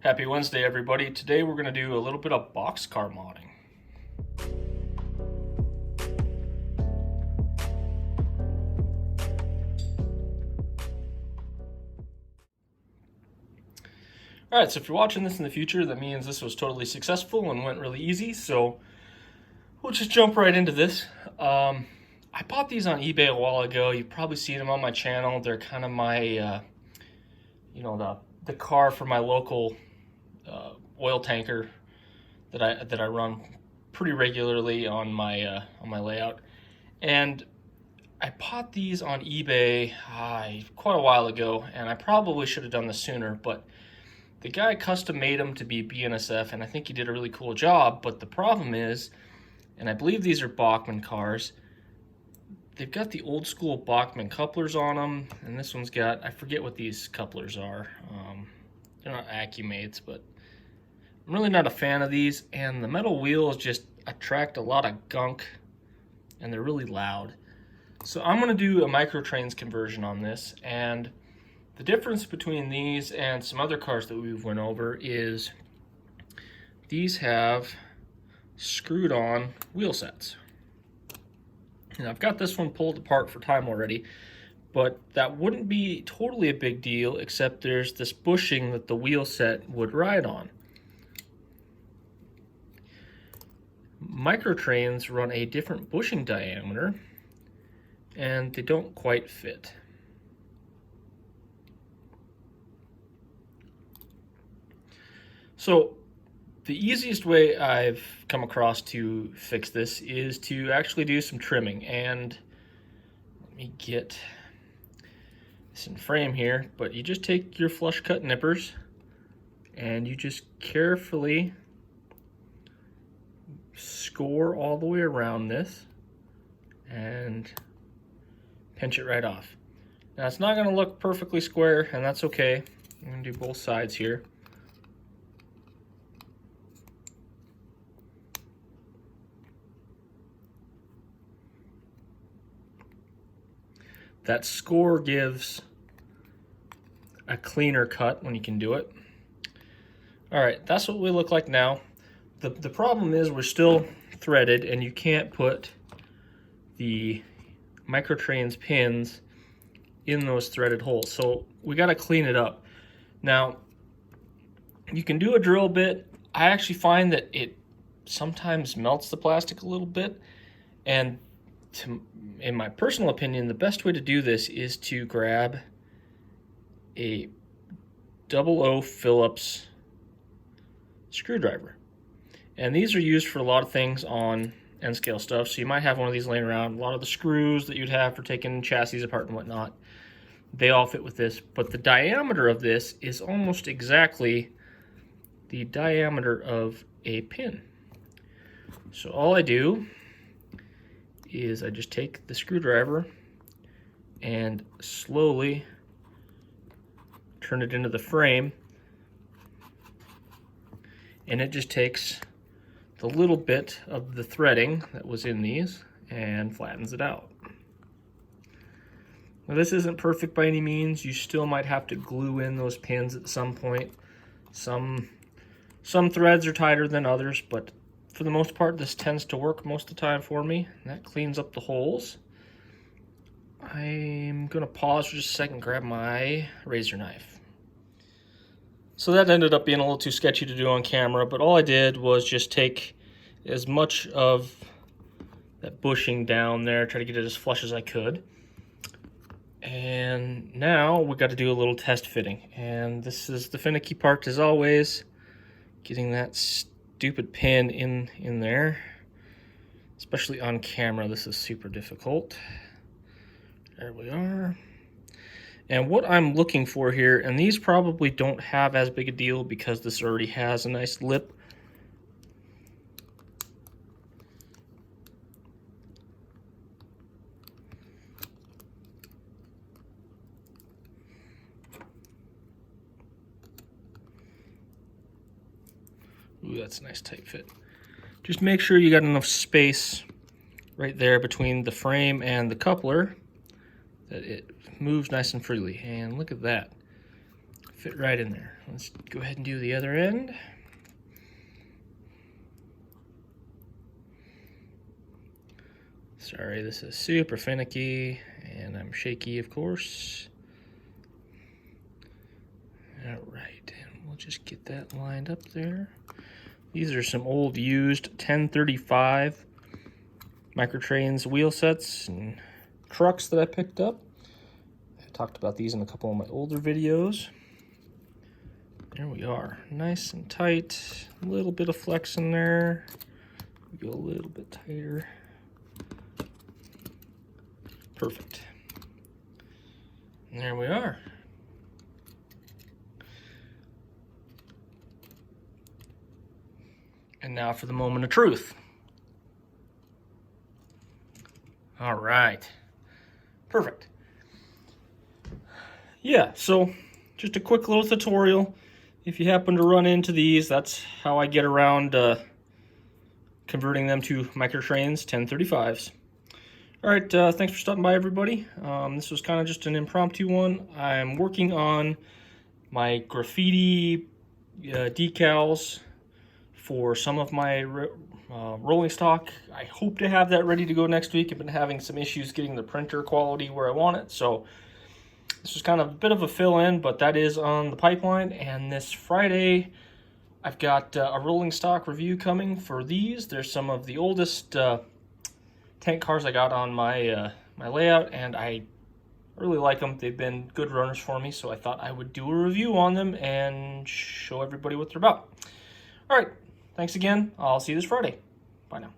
Happy Wednesday, everybody. Today we're going to do a little bit of boxcar modding. Alright, so if you're watching this in the future, that means this was totally successful and went really easy, so we'll just jump right into this. I bought these on eBay a while ago. You've probably seen them on my channel. They're kind of my, the car for my local oil tanker that I run pretty regularly on my layout. And I bought these on eBay quite a while ago, and I probably should have done this sooner, but the guy custom made them to be BNSF, and I think he did a really cool job. But the problem is, and I believe these are Bachmann cars, they've got the old school Bachmann couplers on them, and this one's got, I forget what these couplers are. They're not Accumates, but I'm really not a fan of these, and the metal wheels just attract a lot of gunk, and they're really loud. So I'm going to do a microtrains conversion on this, and the difference between these and some other cars that we've went over is these have screwed on wheel sets. And I've got this one pulled apart for time already, but that wouldn't be totally a big deal, except there's this bushing that the wheel set would ride on. Microtrains run a different bushing diameter, and they don't quite fit. So the easiest way I've come across to fix this is to actually do some trimming. And let me get this in frame here, but you just take your flush cut nippers and you just carefully score all the way around this and pinch it right off. Now it's not going to look perfectly square, and that's okay. I'm going to do both sides here. That score gives a cleaner cut when you can do it. All right, that's what we look like now. The problem is we're still threaded, and you can't put the microtrains pins in those threaded holes. So we got to clean it up. Now, you can do a drill bit. I actually find that it sometimes melts the plastic a little bit, and in my personal opinion, the best way to do this is to grab a 00 Phillips screwdriver. And these are used for a lot of things on end scale stuff. So you might have one of these laying around. A lot of the screws that you'd have for taking chassis apart and whatnot, they all fit with this. But the diameter of this is almost exactly the diameter of a pin. So all I do is I just take the screwdriver and slowly turn it into the frame, and it just takes the little bit of the threading that was in these and flattens it out. Now, this isn't perfect by any means. You still might have to glue in those pins at some point. Some threads are tighter than others, but for the most part, this tends to work most of the time for me. And that cleans up the holes. I'm gonna pause for just a second and grab my razor knife. So that ended up being a little too sketchy to do on camera, but all I did was just take as much of that bushing down there, try to get it as flush as I could. And now we got to do a little test fitting. And this is the finicky part as always, getting that stupid pin in there, especially on camera. This is super difficult. There we are. And what I'm looking for here, and these probably don't have as big a deal because this already has a nice lip. Ooh, that's a nice tight fit. Just make sure you got enough space right there between the frame and the coupler that it moves nice and freely. And look at that. fit right in there. Let's go ahead and do the other end. Sorry, this is super finicky, and I'm shaky, of course. All right, and we'll just get that lined up there. These are some old used 1035 Microtrains wheel sets and trucks that I picked up. I talked about these in a couple of my older videos. There we are, nice and tight, a little bit of flex in there. Go a little bit tighter. Perfect. And there we are. And now for the moment of truth. All right. Perfect. Yeah, so just a quick little tutorial. If you happen to run into these, that's how I get around converting them to Microtrains 1035s. All right, thanks for stopping by, everybody. This was kind of just an impromptu one. I'm working on my graffiti decals for some of my rolling stock. I hope to have that ready to go next week. I've been having some issues getting the printer quality where I want it, so this was kind of a bit of a fill-in, but that is on the pipeline. And this Friday, I've got a rolling stock review coming for these. There's some of the oldest tank cars I got on my my layout, and I really like them. They've been good runners for me, so I thought I would do a review on them and show everybody what they're about. All right, thanks again. I'll see you this Friday. Bye now.